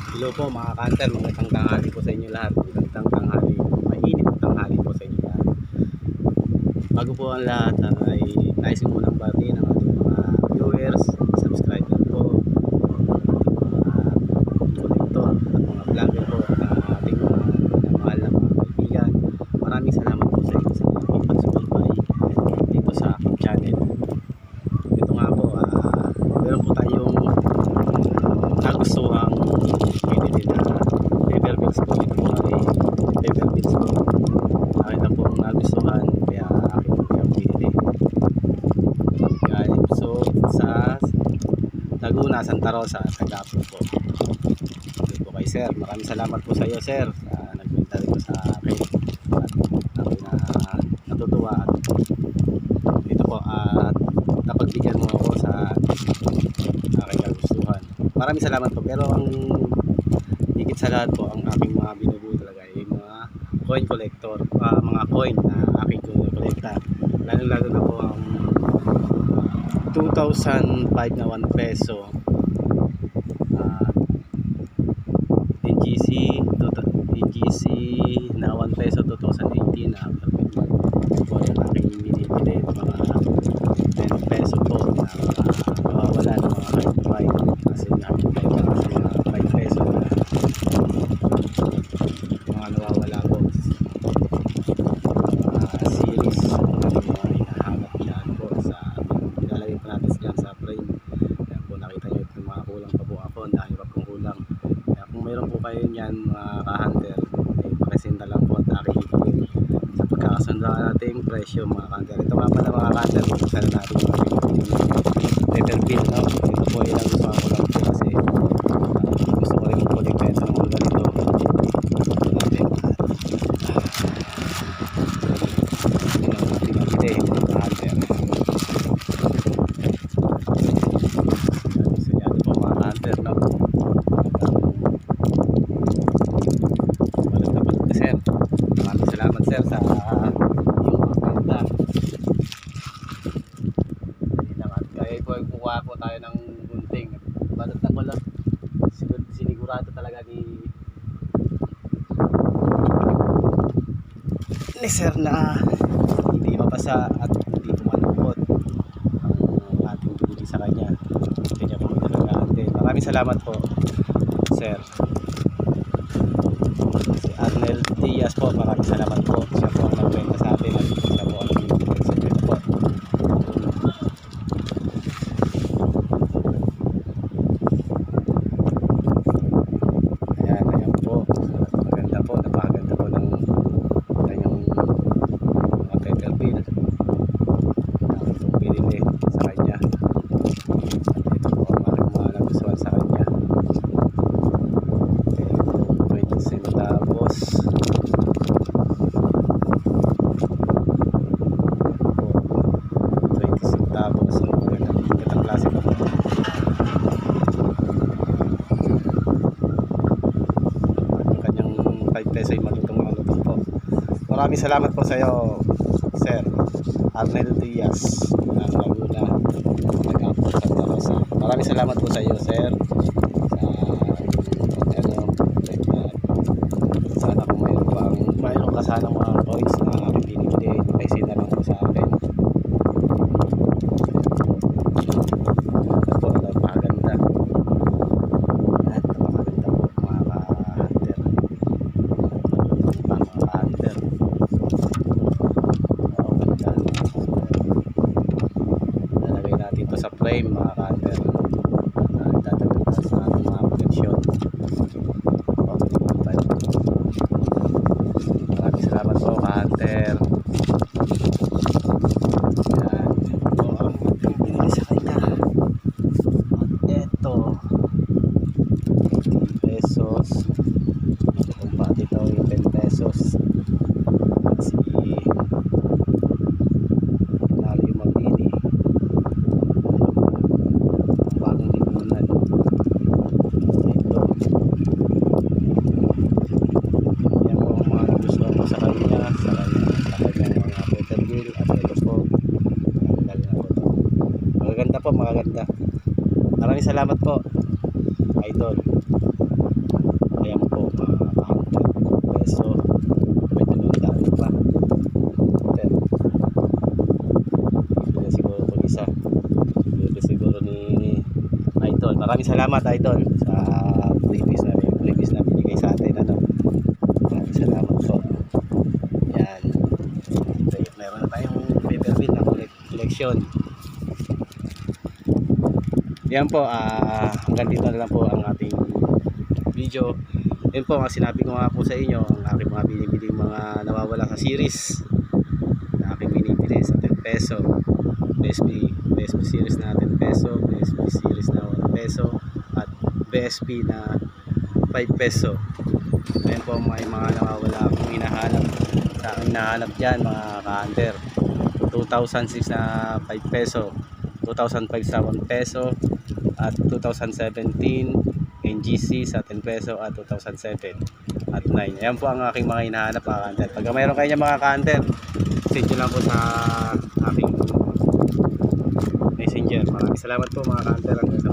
Hello po mga kanter, magandang tanghali po sa inyo lahat. Magandang tanghali, mainit na tanghali po sa inyo lahat. Bago po ang lahat ay nais ko munang batiin ang ating mga viewers, subscriber po, ating mga collector at mga vlogger po at ang ating mga minamahal na mga kaibigan. Maraming salamat po sa inyo sa aking pagsubaybay dito sa aking channel. Ito nga po, meron po tayong nagustuhang pinili na paper bills po. Ito po ay paper bills po. Akin na po ang nagustuhan kaya akin po siyang pinili. Galing so sa Laguna, Santa Rosa, Tagapo po. Ito po kay sir. Maraming salamat po sa iyo sir sa nagbenta dito sa akin. At ako na natutuwa at ito po at napagbigyan mo ako sa aking nagustuhan. Maraming salamat po, pero ang higit sa lahat po ang aking mga binubuo talaga ay mga coin collector, mga coin na aking kolekta, lalo na po ang 2005 na 1 peso, EGC na 1 peso 2018 na po yung aking binibili, mga 10 peso po na wala na mga high kasi nga mga 5 peso na mga nawawala po, series mga hinahanap dyan po sa nilalagay pa natin dyan sa frame. Kaya po nakita nyo yung mga kulang pa po ako, ang dahil pa pong kulang. Kaya kung mayroon po kayo nyan mga ka-hunter, ay pakisinda lang po at aking ipagin sa pagkakasundaan nating presyo mga ka-hunter. Ito nga pala mga ka-hunter, buksan na natin paper bill, no? Ito po ilang gusto ko lang po kasi gusto ko rin mag-collect sa mga ganito. Ito natin pinapili mga hunter. So yan po mga hunter, no? Balat na balat na sir. Maraming salamat sir sa iyong pagkanta. Kaya po kukuha po tayo ng gunting. Balat na balat. Sinigurado talaga ni sir na hindi mapasa at hindi pumalukot ang ating binili sa kanya. Kanya po magdalagante. Maraming salamat po sir. Si Arnel Diaz po, maraming salamat po. Siya po ang nagbenta sa atin at siya po ang binibigay sa atin po. Ayan po. Maganda po, napakaganda po ng kanyang mga paper bill na itong pinili sa kanya. At ito po ang aking mga nagustuhan sa kanya. Ito 20 centavos. 20 centavos. Magandang klase po. Ang kanyang 5 peso ay malutong po. Maraming salamat po sa iyo sir Arnel Diaz ng Laguna, Tagapo, Santa Rosa. Maraming salamat po sa iyo sir sa sana kung mayroon ka sana mga coins na aking binibili, paisina lang po sa akin. Ito po, napakaganda at napakaganda po mga ka-hunter, mga ka-hunter. Lalagay natin ito sa frame mga ka-hunter. Dadagdag natin sa ating mga koleksyon. Maraming salamat po ka-hunter. Yan po ang pinili sa kanya. At eto 10 pesos. Kung pati ito yung 10 pesos. Si Mario Mabini, ang bagong lipunan. Ito yan po ang mga nagustuhan ko sa kanya, sa kanyang mga paper bill. At ito po magaganda po, magaganda. Maraming salamat po idol. maraming salamat idol sa previous na binigay sa atin ano. Maraming salamat po. Yan. Meron na tayong peppermint na collection. Yan po, hanggang dito na lang po ang ating video. Yan po, ang sinabi ko nga po sa inyo, ang aking mga binibili mga nawawala sa series na aking binibili sa 10 peso. BSP series na 10 peso, BSP series na 1 peso, at BSP na 5 peso. Ayan po mga nawawala akong hinahanap. Sa aking hinahanap dyan mga ka-hunter. 2006 na 5 peso, 2005 sa 1 peso, at 2017 NGC sa 10 peso at 2007 at 9. Ayan po ang aking mga hinahanap mga ka-hunter. Pag mayroon kayo mga ka-hunter, send nyo lang po sa aking messenger. Maraming salamat po mga ka-hunter. Hanggang sa